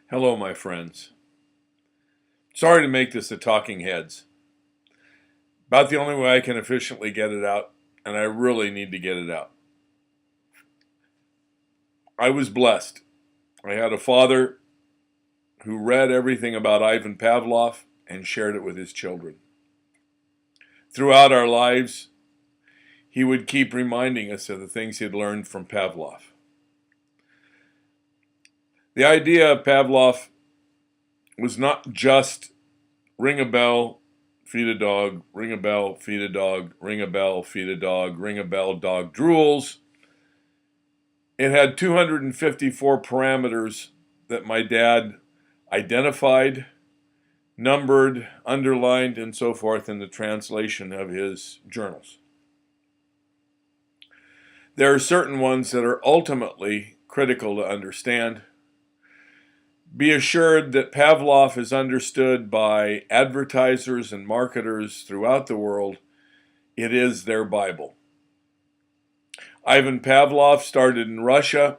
Hello, my friends. Sorry to make this a talking heads. About the only way I can efficiently get it out, and I really need to get it out. I was blessed. I had a father who read everything about Ivan Pavlov and shared it with his children. Throughout our lives, he would keep reminding us of the things he'd learned from Pavlov. The idea of Pavlov was not just ring a bell, feed a dog, ring a bell, feed a dog, ring a bell, feed a dog, ring a bell, dog drools. It had 254 parameters that my dad identified, numbered, underlined, and so forth in the translation of his journals. There are certain ones that are ultimately critical to understand. Be assured that Pavlov is understood by advertisers and marketers throughout the world. It is their Bible. Ivan Pavlov started in Russia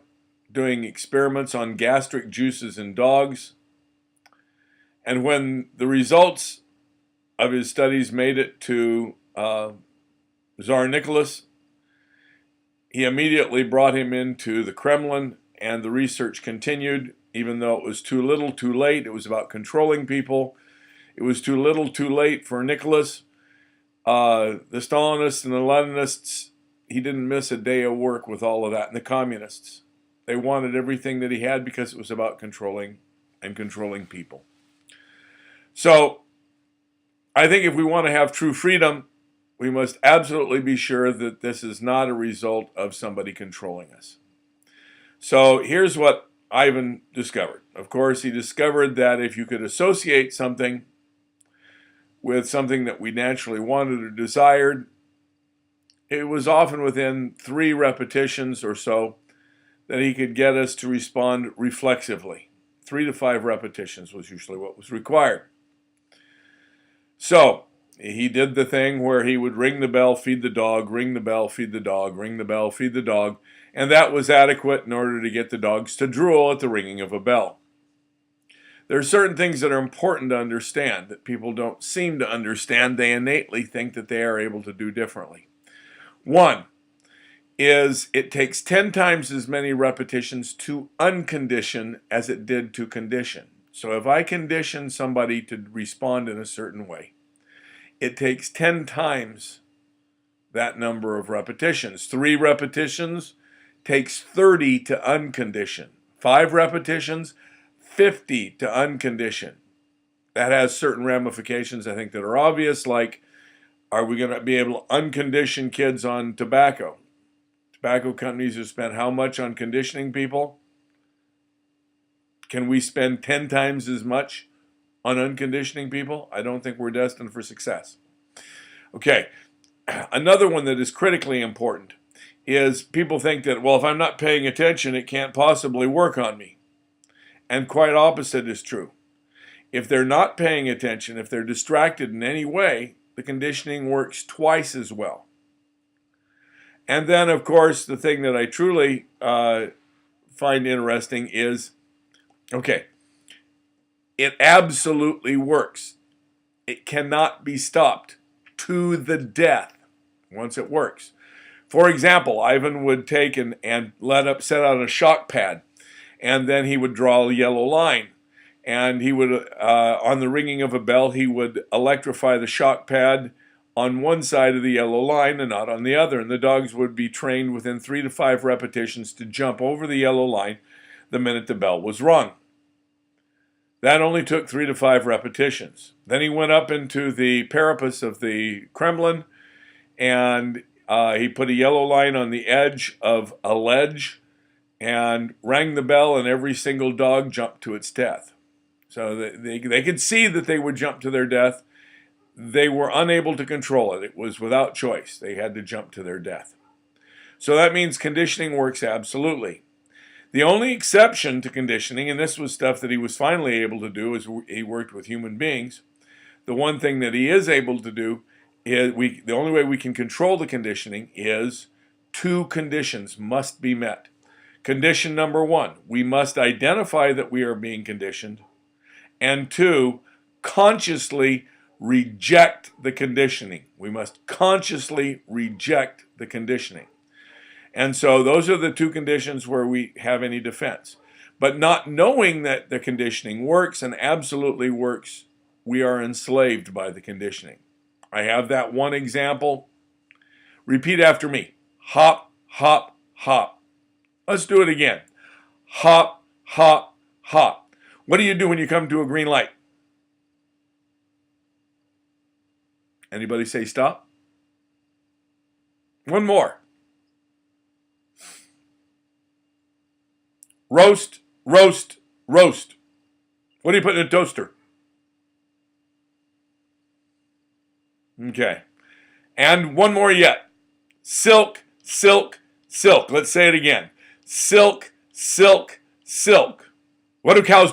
doing experiments on gastric juices in dogs. And when the results of his studies made it to Tsar Nicholas, he immediately brought him into the Kremlin, and the research continued. Even though it was too little, too late, it was about controlling people. It was too little, too late for Nicholas. The Stalinists and the Leninists, he didn't miss a day of work with all of that. And the communists, they wanted everything that he had because it was about controlling people. So I think if we want to have true freedom, we must absolutely be sure that this is not a result of somebody controlling us. So here's what Ivan discovered. Of course, he discovered that if you could associate something with something that we naturally wanted or desired, it was often within 3 repetitions or so that he could get us to respond reflexively. 3 to 5 repetitions was usually what was required. So he did the thing where he would ring the bell, feed the dog, ring the bell, feed the dog, ring the bell, feed the dog, and that was adequate in order to get the dogs to drool at the ringing of a bell. There are certain things that are important to understand that people don't seem to understand. They innately think that they are able to do differently. One is it takes 10 times as many repetitions to uncondition as it did to condition. So if I condition somebody to respond in a certain way, it takes 10 times that number of repetitions. 3 repetitions takes 30 to uncondition. 5 repetitions, 50 to uncondition. That has certain ramifications, I think, that are obvious, like, are we going to be able to uncondition kids on tobacco? Tobacco companies have spent how much on conditioning people? Can we spend 10 times as much on unconditioning people? I don't think we're destined for success. Okay, another one that is critically important is people think that, well, if I'm not paying attention, it can't possibly work on me. And quite opposite is true. If they're not paying attention, if they're distracted in any way, the conditioning works twice as well. And then, of course, the thing that I truly find interesting is, okay, it absolutely works. It cannot be stopped to the death once it works. For example, Ivan would take and set out a shock pad, and then he would draw a yellow line. And he would, on the ringing of a bell, he would electrify the shock pad on one side of the yellow line and not on the other. And the dogs would be trained within 3 to 5 repetitions to jump over the yellow line the minute the bell was rung. That only took 3 to 5 repetitions. Then he went up into the parapet of the Kremlin, and he put a yellow line on the edge of a ledge and rang the bell, and every single dog jumped to its death. So they could see that they would jump to their death. They were unable to control it. It was without choice. They had to jump to their death. So that means conditioning works absolutely. The only exception to conditioning, and this was stuff that he was finally able to do as he worked with human beings, the one thing that he is able to do is the only way we can control the conditioning is 2 conditions must be met. Condition number 1, we must identify that we are being conditioned. And 2, consciously reject the conditioning. We must consciously reject the conditioning. And so those are the 2 conditions where we have any defense. But not knowing that the conditioning works and absolutely works, we are enslaved by the conditioning. I have that one example. Repeat after me. Hop, hop, hop. Let's do it again. Hop, hop, hop. What do you do when you come to a green light? Anybody say stop? One more. Roast, roast, roast. What do you put in a toaster? Okay. And one more yet. Silk, silk, silk. Let's say it again. Silk, silk, silk. What do cows do?